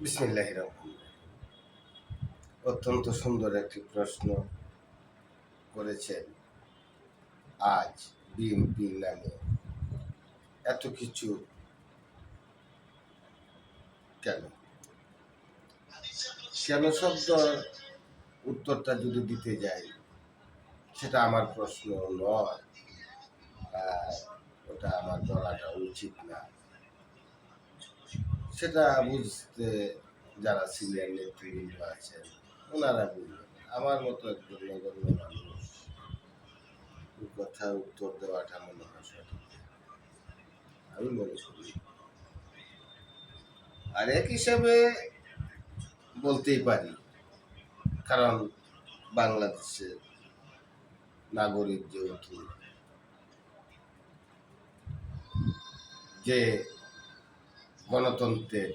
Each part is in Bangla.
বিসমিল্লাহির রহমানির রহিম। অত্যন্ত সুন্দর একটি প্রশ্ন করেছেন। আজ বিএনপি নামে এত কিছু কেন? কেন শব্দ উত্তরটা যদি দিতে যাই, সেটা আমার প্রশ্ন নয়, আর ওটা আমার বলাটা উচিত না। সেটা বুঝতে যারা সিনিয়র নেতৃবৃন্দ আছেন ওনারা বুঝবেন। আমার মতো একজন নগণ্য মানুষ কথা উত্তর দেওয়াটা মনে হয় সঠিক আমি মনে করি। আর এক হিসাবে বলতেই পারি, কারণ বাংলাদেশের নাগরিক যেহেতু, যে গণতন্ত্রের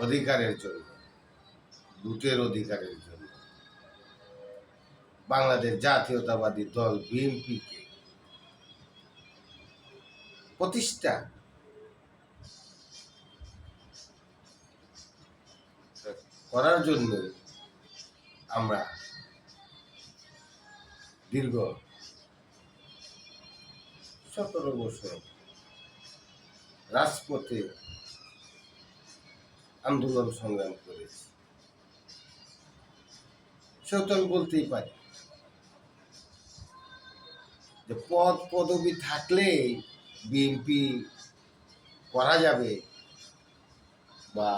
অধিকারের জন্য, ভোটের অধিকারের জন্য বাংলাদেশ জাতীয়তাবাদী দল বিএনপিকে প্রতিষ্ঠা করার জন্য আমরা দীর্ঘ 17 বছর রাজপথে আন্দোলন সংগ্রাম করেছি। সেটা আমি বলতেই পারি যে পদ পদবি থাকলেই বিএনপি করা যাবে, বা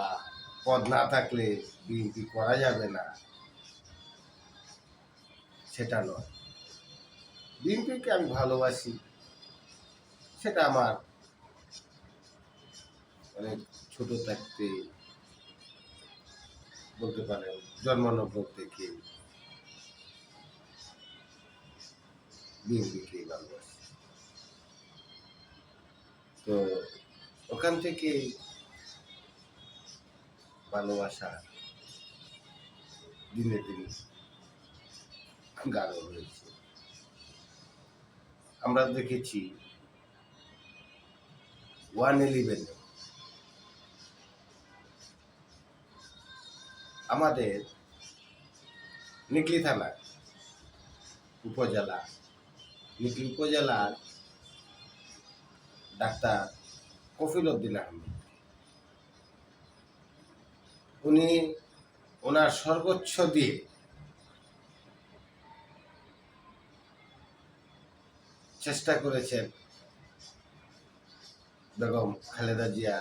পদ না থাকলে বিএনপি করা যাবে না, সেটা নয়। বিএনপিকে আমি ভালোবাসি, সেটা আমার অনেক ছোট থাকতে বলতে পারেন জন্মানোর থেকে বিএনপিকে ভালোবাসি। তো ওখান থেকে ভালোবাসা দিনে দিনে গাঢ় হয়েছে। আমরা দেখেছি 111 আমাদের নিকলি থানা উপজেলা, নিকলি উপজেলার ডাক্তার কফিল উদ্দিন আহমেদ, উনি ওনার সর্বোচ্চ দিয়ে চেষ্টা করেছেন বেগম খালেদা জিয়া